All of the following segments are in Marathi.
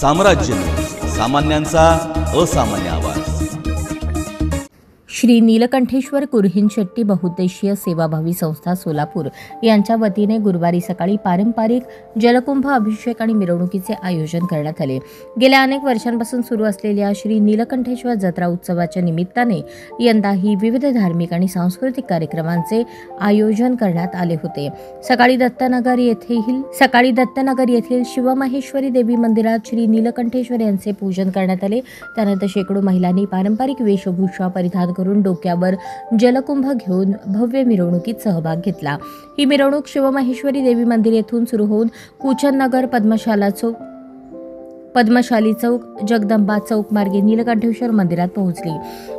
साम्राज्य, सामान्यांचा असामान्य आवाज। श्री नीलकंठेश्वर कुरहिनशेट्टी बहुउद्देशीय सेवाभावी संस्था सोलापूर यांच्या वतीने गुरुवारी सकाळी पारंपरिक जलकुंभ अभिषेक आणि मिरवणुकीचे आयोजन करण्यात आले। गेल्या अनेक वर्षांपासून सुरू असलेल्या श्री नीलकंठेश्वर जत्रा उत्सवाच्या निमित्ताने यंदाही विविध धार्मिक आणि सांस्कृतिक कार्यक्रमांचे आयोजन करण्यात आले होते। सकाळी दत्तनगर येथील शिवमाहेश्वरी देवी मंदिरात श्री नीलकंठेश्वर यांचे पूजन करण्यात आले। त्यानंतर शेकडो महिलांनी पारंपरिक वेशभूषा परिधान करून डोक्यावर जलकुंभ घेऊन भव्य मिरवणुकीत सहभाग घेतला। ही मिरवणूक शिवमाहेश्वरी देवी मंदिर येथून सुरू होऊन कुचननगर, पद्मशाली चौक, जगदंबा चौक मार्गे नीलकंठेश्वर मंदिरात पोहोचली।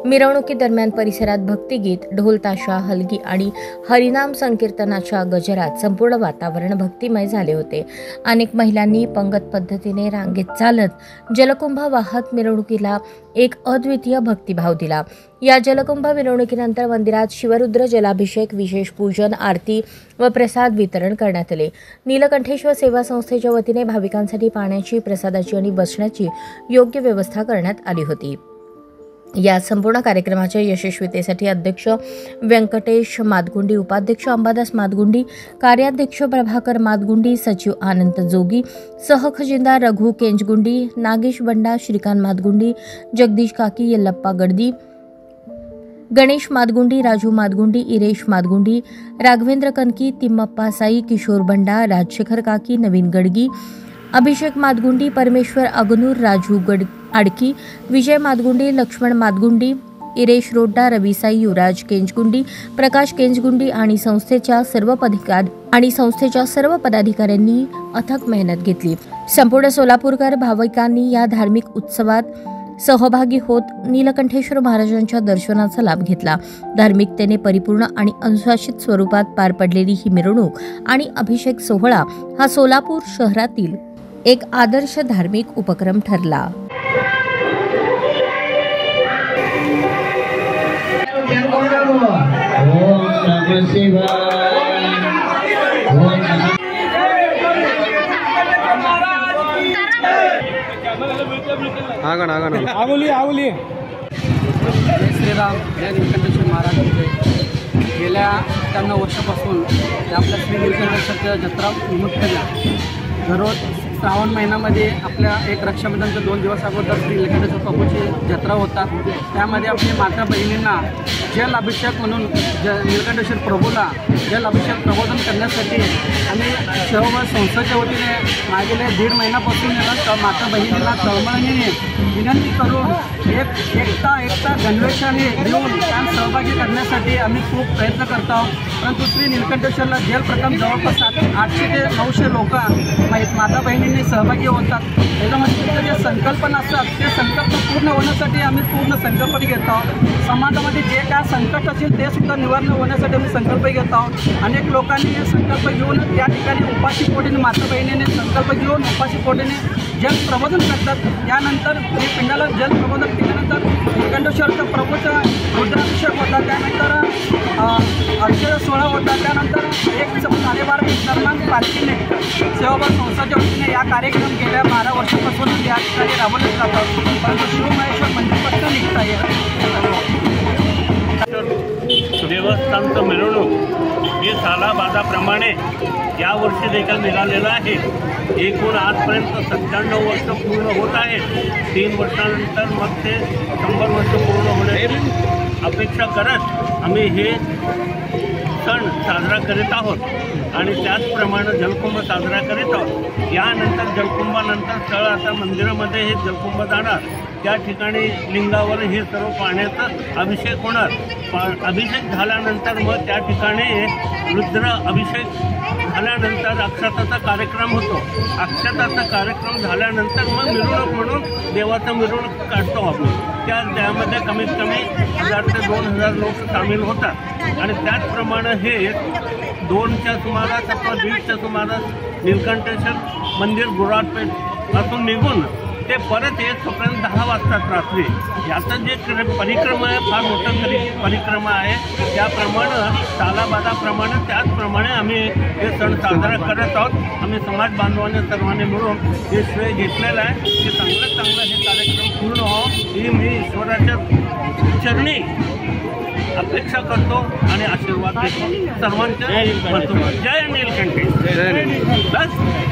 मिरवणुकीदरम्यान परिसरात भक्तिगीत, ढोल ताशा, हलगी आणि हरिनाम संकीर्तनाच्या गजरात संपूर्ण वातावरण भक्तिमय झाले होते। अनेक महिलांनी पंगत पद्धतीने रांगेत चालत जलकुंभ वाहत मिरवणुकीला एक अद्वितीय भक्तिभाव दिला। या जलकुंभ मिरवणुकीनंतर मंदिरात शिवरुद्र जलाभिषेक, विशेष पूजन, आरती व प्रसाद वितरण करण्यात आले। नीलकंठेश्वर सेवा संस्थेच्या वतीने भाविकांसाठी पाण्याची, प्रसादाची आणि बसण्याची योग्य व्यवस्था करण्यात आली होती। या संपूर्ण कार्यक्रमाच्या यशस्वीतेसाठी अध्यक्ष व्यंकटेश मादगुंडी, उपाध्यक्ष अंबादास मादगुंडी, कार्याध्यक्ष प्रभाकर मादगुंडी, सचिव आनंद जोगी, सहखजिनदार रघु केंजगुंडी, नागेश बंडा, श्रीकांत मादगुंडी, जगदीश काकी, यल्लप्पा गडदी, गणेश मादगुंडी, राजू मादगुंडी, इरेश मादगुंडी, राघवेंद्र कनकी, तिम्मप्पा साई, किशोर बंडा, राजशेखर काकी, नवीन गडगी, अभिषेक मादगुंडी, परमेश्वर अगनूर, राजू आडकी, विजय मादगुंडी, लक्ष्मण मादगुंडी, इरेश रोड्डा, रवी साई, युवराज केंजगुंडी, प्रकाश केंजगुंडी आणि संस्थेच्या सर्व पदाधिकाऱ्यांनी अथक मेहनत घेतली। संपूर्ण सोलापूरकर भाविकांनी या धार्मिक उत्सवात सहभागी होत नीलकंठेश्वर महाराजांच्या दर्शनाचा लाभ घेतला। धार्मिकतेने परिपूर्ण आणि अनुशासित स्वरूपात पार पडलेली ही मिरवणूक आणि अभिषेक सोहळा हा सोलापूर शहरातील एक आदर्श धार्मिक उपक्रम ठरला। आवली श्रीराम या नीलकंठेश्वर महाराज गेल्या 51 वर्षापासून आपल्या श्री नीलकंठेश्वरच्या जत्रा निमित्ताने दररोज श्रावण महिन्यामध्ये आपल्या एक रक्षाबंधनच्या 2 दिवस अगोदर श्री नीलकंठेश्वर प्रभूची जत्रा होतात। त्यामध्ये आपल्या माता बहिणींना जल अभिषेक म्हणून नीलकंठेश्वर प्रभूला जल अभिषेक प्रबोधन करण्यासाठी आम्ही सर्व संस्थेच्या वतीने मागील 1.5 महिन्यापासून माता बहिणींना तळमळीने विनंती करून एकता गणवेशाने घेऊन त्यात सहभागी करण्यासाठी आम्ही खूप प्रयत्न करतो आहोत। परंतु श्री नीलकंठेश्वरला प्रथम जवळपास 800 ते 900 लोक माता बहिणींनी सहभागी होतात। त्याच्यामध्ये जे संकल्पना असतात ते संकल्प पूर्ण होण्यासाठी आम्ही पूर्ण संकल्प घेत आहोत। समाजामध्ये जे काय संकट असेल ते सुद्धा निवारण होण्यासाठी आम्ही संकल्प घेत आहोत। अनेक लोकांनी हे संकल्प घेऊन त्या ठिकाणी उपाशी पोटीने माता बहिणीने संकल्प घेऊन उपाशी पोटीने जल प्रबोधन करतात। त्यानंतर हे पिंडाला जल प्रबोधन केल्यानंतर नीलकंठेश्वरचा प्रभूचा रुद्राभिषेक होता, त्यानंतर अक्षय सोहळा होता, त्यानंतर एक 12.5 दरम्यान पालखीने सेवाभावी संस्थेच्या वतीने या कार्यक्रम गेल्या 12 वर्षापासून या ठिकाणी राबवले जातात। परंतु शिवमाहेश्वर मंदिरपर्यंत निघता येत देवस्थानचं मिरवणूक ही सालाबादाप्रमाणे यावर्षी देखील निघालेलं आहे। एकूण आजपर्यंत 97 वर्ष पूर्ण होत आहेत। 3 वर्षानंतर मग ते 100 वर्ष पूर्ण होण्याची अपेक्षा करत आम्ही हे सण साजरा करीत आहोत आणि त्याचप्रमाणे जलकुंभ साजरा करीत आहोत। यानंतर जलकुंभानंतर स्थळ आता मंदिरामध्ये हे जलकुंभ जाणार, त्या ठिकाणी लिंगावर हे सर्व पाण्याचा अभिषेक होणार। अभिषेक झाल्यानंतर मग त्या ठिकाणी रुद्र अभिषेक झाल्यानंतर अक्षताचा कार्यक्रम होतो। अक्षताचा कार्यक्रम झाल्यानंतर मग मिरवणूक म्हणून देवाचं मिरवणूक काढतो आपण। त्यामध्ये कमीत कमी 1000 ते 2000 लोक सामील होतात आणि त्याचप्रमाणे हे 2च्या सुमारास अथवा 1:30च्या सुमारास नीलकंठेश्वर मंदिर गुराटपेठ पासून निघून ते परत येत तोपर्यंत 10 वाजतात रात्री. याचं जे परिक्रमा आहे फार मोठं परिक्रमा आहे. त्याप्रमाणे सालाबादाप्रमाणे त्याचप्रमाणे आम्ही हे सण साजरा करत आहोत. आम्ही समाज बांधवांनी सर्वांनी मिळून हे श्रेय घेतलेलं आहे की चांगलं हे कार्यक्रम पूर्ण व्हावं ही मी ईश्वराच्या चरणी अपेक्षा करतो आणि आशीर्वाद देतो सर्वांच्या. जय नीलकंठी. बस.